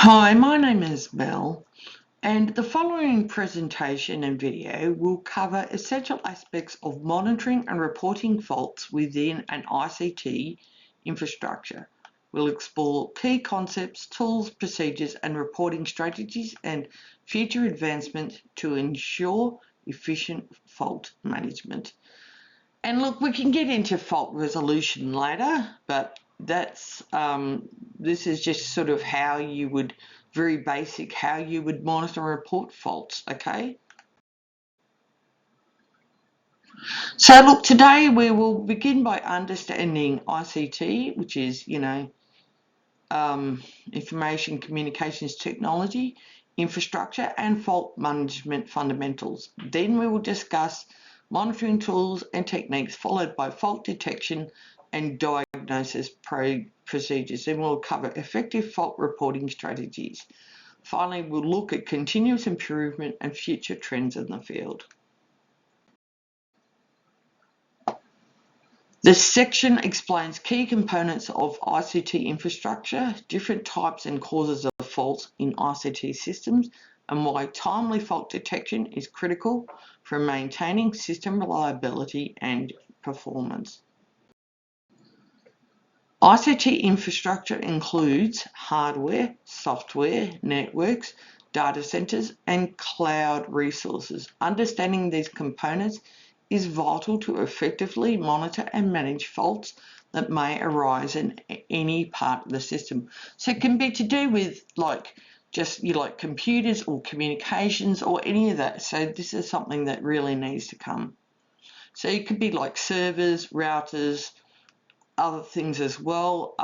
Hi, my name is Mel, and the following presentation and video will cover essential aspects of monitoring and reporting faults within an ICT infrastructure. We'll explore key concepts, tools, procedures, and reporting strategies and future advancement to ensure efficient fault management. And look, we can get into fault resolution later, but this is just sort of how you would, very basic, how you would monitor and report faults, okay? So look, today we will begin by understanding ICT, which is, information communications technology, infrastructure, and fault management fundamentals. Then we will discuss monitoring tools and techniques, followed by fault detection and diagnosis procedures. Then we'll cover effective fault reporting strategies. Finally, we'll look at continuous improvement and future trends in the field. This section explains key components of ICT infrastructure, different types and causes of faults in ICT systems, and why timely fault detection is critical for maintaining system reliability and performance. ICT infrastructure includes hardware, software, networks, data centers, and cloud resources. Understanding these components is vital to effectively monitor and manage faults that may arise in any part of the system. So it can be to do with just computers or communications or any of that. So this is something that really needs to come. So it could be like servers, routers, other things as well.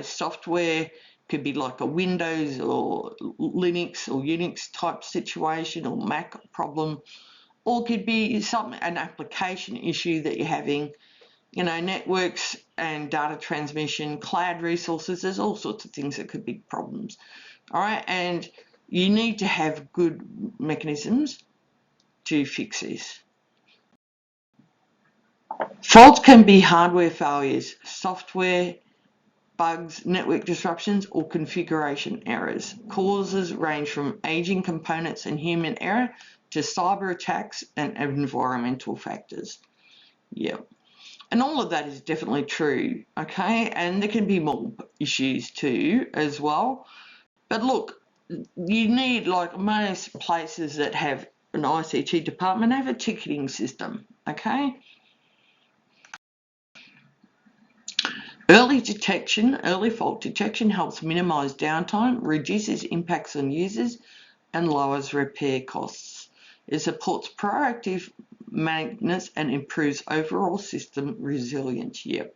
Software could be like a Windows or Linux or Unix type situation or Mac problem, or could be an application issue that you're having. Networks and data transmission, cloud resources, there's all sorts of things that could be problems. All right, and you need to have good mechanisms to fix this. Faults can be hardware failures, software bugs, network disruptions, or configuration errors. Causes range from aging components and human error to cyber attacks and environmental factors. Yep. And all of that is definitely true, okay? And there can be more issues too as well. But look, you need, like most places that have an ICT department, have a ticketing system, okay? Early fault detection helps minimise downtime, reduces impacts on users, and lowers repair costs. It supports proactive maintenance and improves overall system resilience. Yep.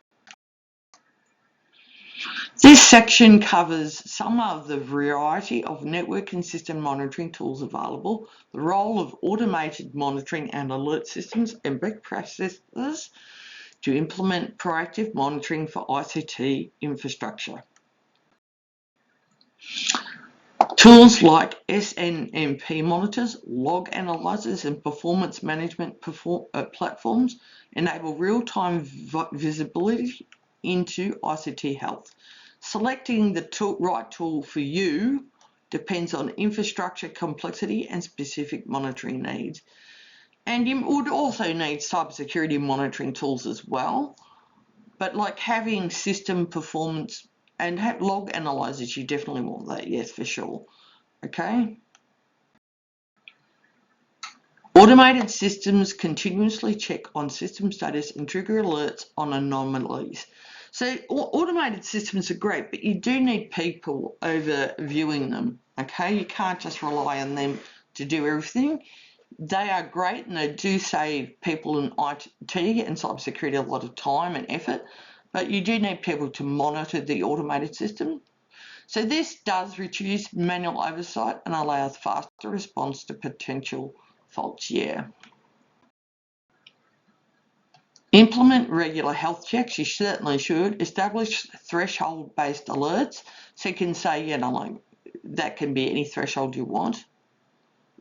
This section covers some of the variety of network and system monitoring tools available, the role of automated monitoring and alert systems, and best practices to implement proactive monitoring for ICT infrastructure. Tools like SNMP monitors, log analyzers, and performance management platforms enable real-time visibility into ICT health. Selecting the right tool for you depends on infrastructure complexity and specific monitoring needs. And you would also need cybersecurity monitoring tools as well. But like having system performance and have log analyzers, you definitely want that, yes, for sure. Okay. Automated systems continuously check on system status and trigger alerts on anomalies. So automated systems are great, but you do need people overviewing them, okay? You can't just rely on them to do everything. They are great and they do save people in IT and cybersecurity a lot of time and effort, but you do need people to monitor the automated system. So this does reduce manual oversight and allows faster response to potential faults. Yeah. Implement regular health checks. You certainly should. Establish threshold-based alerts. So you can say, that can be any threshold you want.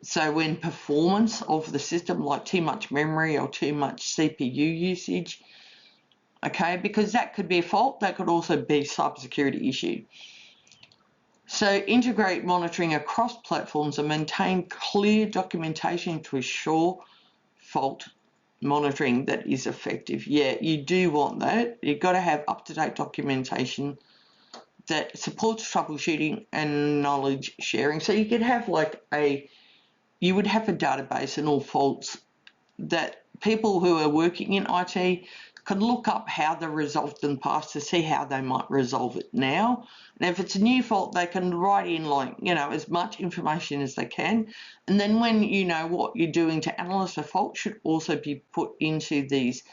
So when performance of the system, like too much memory or too much CPU usage, okay, because that could be a fault, that could also be a cybersecurity issue. So integrate monitoring across platforms and maintain clear documentation to assure fault monitoring that is effective. Yeah, you do want that. You've got to have up-to-date documentation that supports troubleshooting and knowledge sharing. So you could have you would have a database and all faults that people who are working in IT could look up how they resolved in the past to see how they might resolve it now. And if it's a new fault, they can write in as much information as they can. And then when you know what you're doing to analyze a fault should also be put into these,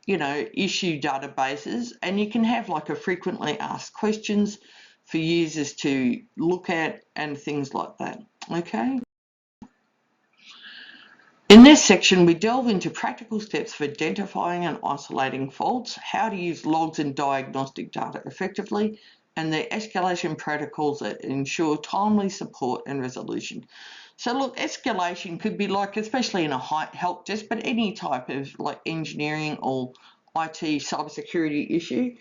issue databases. And you can have a frequently asked questions for users to look at and things like that. Okay. In this section, we delve into practical steps for identifying and isolating faults, how to use logs and diagnostic data effectively, and the escalation protocols that ensure timely support and resolution. So look, escalation could be especially in a help desk, but any type of engineering or IT cybersecurity issue.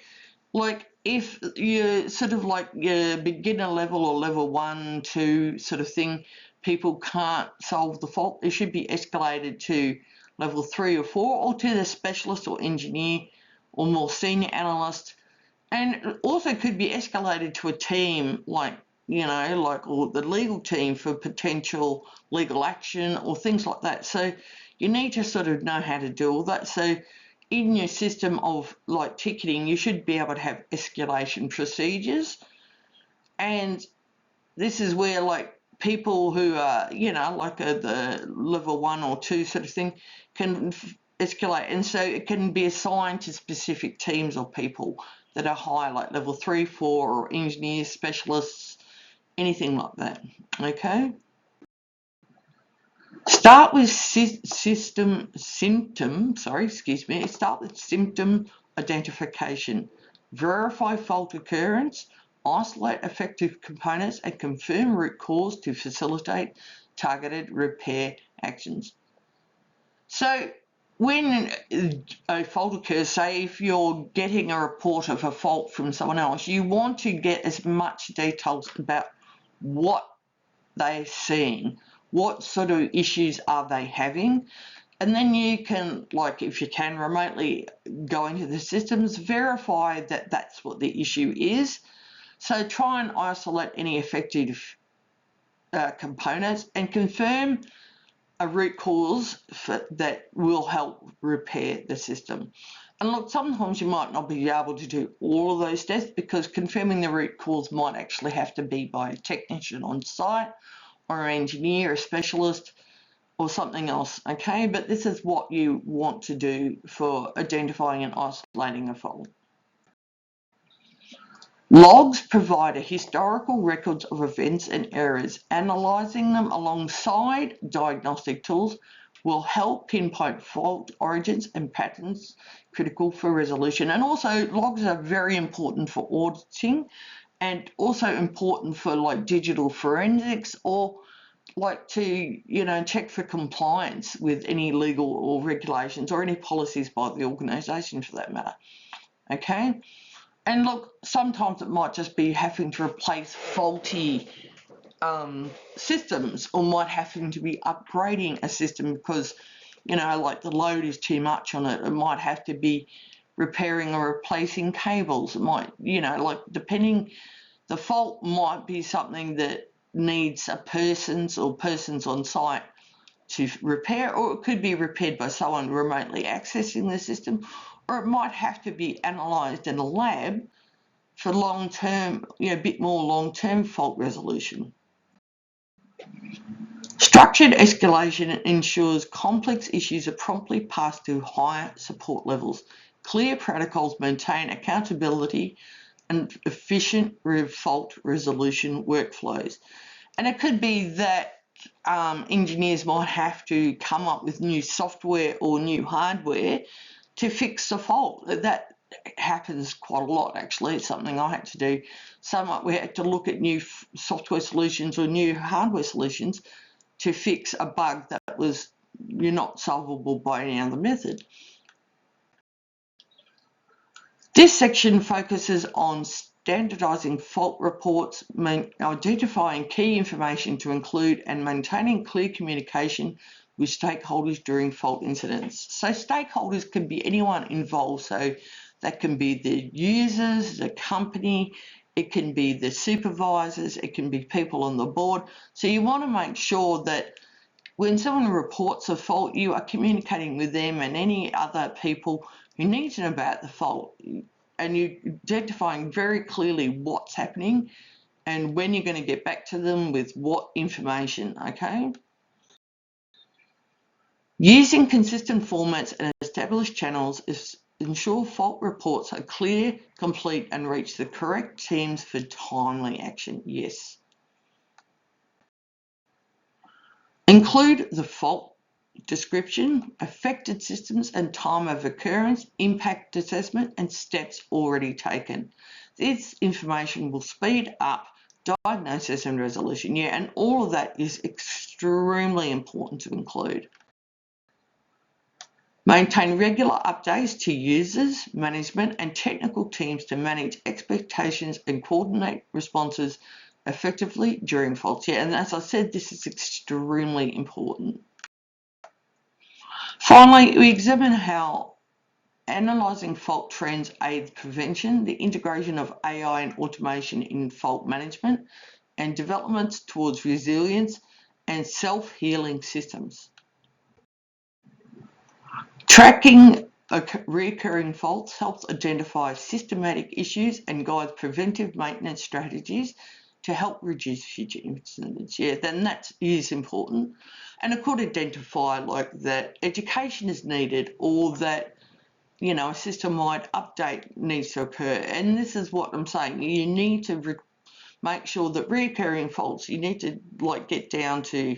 If you're sort of your beginner level or level 1, 2 sort of thing, people can't solve the fault, it should be escalated to level 3 or 4 or to the specialist or engineer or more senior analyst, and also could be escalated to a team or the legal team for potential legal action or things like that. So you need to sort of know how to do all that. So in your system of ticketing, you should be able to have escalation procedures, and this is where people who are at the level 1 or 2 sort of thing can escalate, and so it can be assigned to specific teams or people that are high, like level 3, 4, or engineers, specialists, anything like that. Okay. Start with symptom identification. Verify fault occurrence, isolate affected components, and confirm root cause to facilitate targeted repair actions. So when a fault occurs, say if you're getting a report of a fault from someone else, you want to get as much details about what they're seeing, what sort of issues are they having, and then you can, if you can, remotely go into the systems, verify that that's what the issue is. So try and isolate any affected components and confirm a root cause that will help repair the system. And look, sometimes you might not be able to do all of those steps because confirming the root cause might actually have to be by a technician on site or an engineer, a specialist, or something else, okay? But this is what you want to do for identifying and isolating a fault. Logs provide a historical records of events and errors. Analysing them alongside diagnostic tools will help pinpoint fault origins and patterns critical for resolution. And also, logs are very important for auditing and also important for digital forensics or to check for compliance with any legal or regulations or any policies by the organisation for that matter. Okay. And look, sometimes it might just be having to replace faulty systems, or might having to be upgrading a system because, the load is too much on it. It might have to be repairing or replacing cables. It might, depending, the fault might be something that needs persons on site to repair, or it could be repaired by someone remotely accessing the system, or it might have to be analysed in a lab for long-term, a bit more long-term fault resolution. Structured escalation ensures complex issues are promptly passed to higher support levels. Clear protocols maintain accountability and efficient fault resolution workflows. And it could be that engineers might have to come up with new software or new hardware to fix the fault. That happens quite a lot, actually. It's something I had to do. We had to look at new software solutions or new hardware solutions to fix a bug that was not solvable by any other method. This section focuses on standardizing fault reports, identifying key information to include, and maintaining clear communication with stakeholders during fault incidents. So stakeholders can be anyone involved. So that can be the users, the company, it can be the supervisors, it can be people on the board. So you want to make sure that when someone reports a fault, you are communicating with them and any other people who need to know about the fault, and you're identifying very clearly what's happening and when you're going to get back to them with what information, okay? Using consistent formats and established channels ensure fault reports are clear, complete, and reach the correct teams for timely action. Yes. Include the fault description, affected systems and time of occurrence, impact assessment, and steps already taken. This information will speed up diagnosis and resolution. Yeah, and all of that is extremely important to include. Maintain regular updates to users, management, and technical teams to manage expectations and coordinate responses effectively during faults. Yeah, and as I said, this is extremely important. Finally, we examine how analysing fault trends aids prevention, the integration of AI and automation in fault management, and developments towards resilience and self-healing systems. Tracking recurring faults helps identify systematic issues and guides preventive maintenance strategies to help reduce future incidents. Yeah, then that is important. And it could identify like that education is needed, or that, you know, a system-wide update needs to occur. And this is what I'm saying. You need to make sure that recurring faults, you need to like get down to,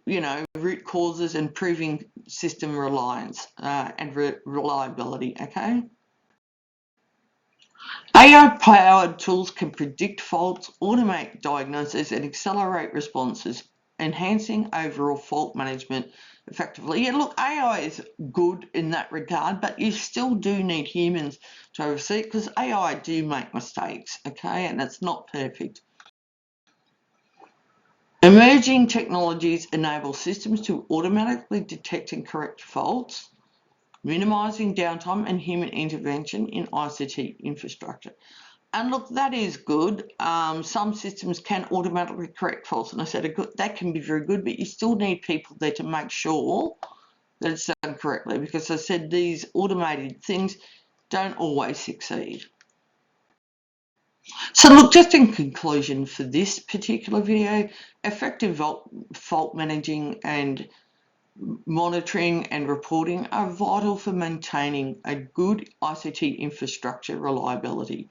you know, root causes and proving system reliance and reliability, okay? AI-powered tools can predict faults, automate diagnosis, and accelerate responses, enhancing overall fault management effectively. Yeah, look, AI is good in that regard, but you still do need humans to oversee it because AI do make mistakes, okay, and it's not perfect. Emerging technologies enable systems to automatically detect and correct faults, minimising downtime and human intervention in ICT infrastructure. And look, that is good. Some systems can automatically correct faults, and I said that can be very good, but you still need people there to make sure that it's done correctly, because I said these automated things don't always succeed. So look, just in conclusion for this particular video, effective fault managing and monitoring and reporting are vital for maintaining a good ICT infrastructure reliability.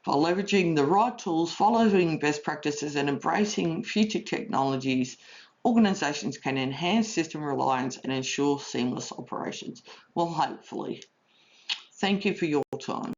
By leveraging the right tools, following best practices, and embracing future technologies, organisations can enhance system reliance and ensure seamless operations. Well, hopefully. Thank you for your time.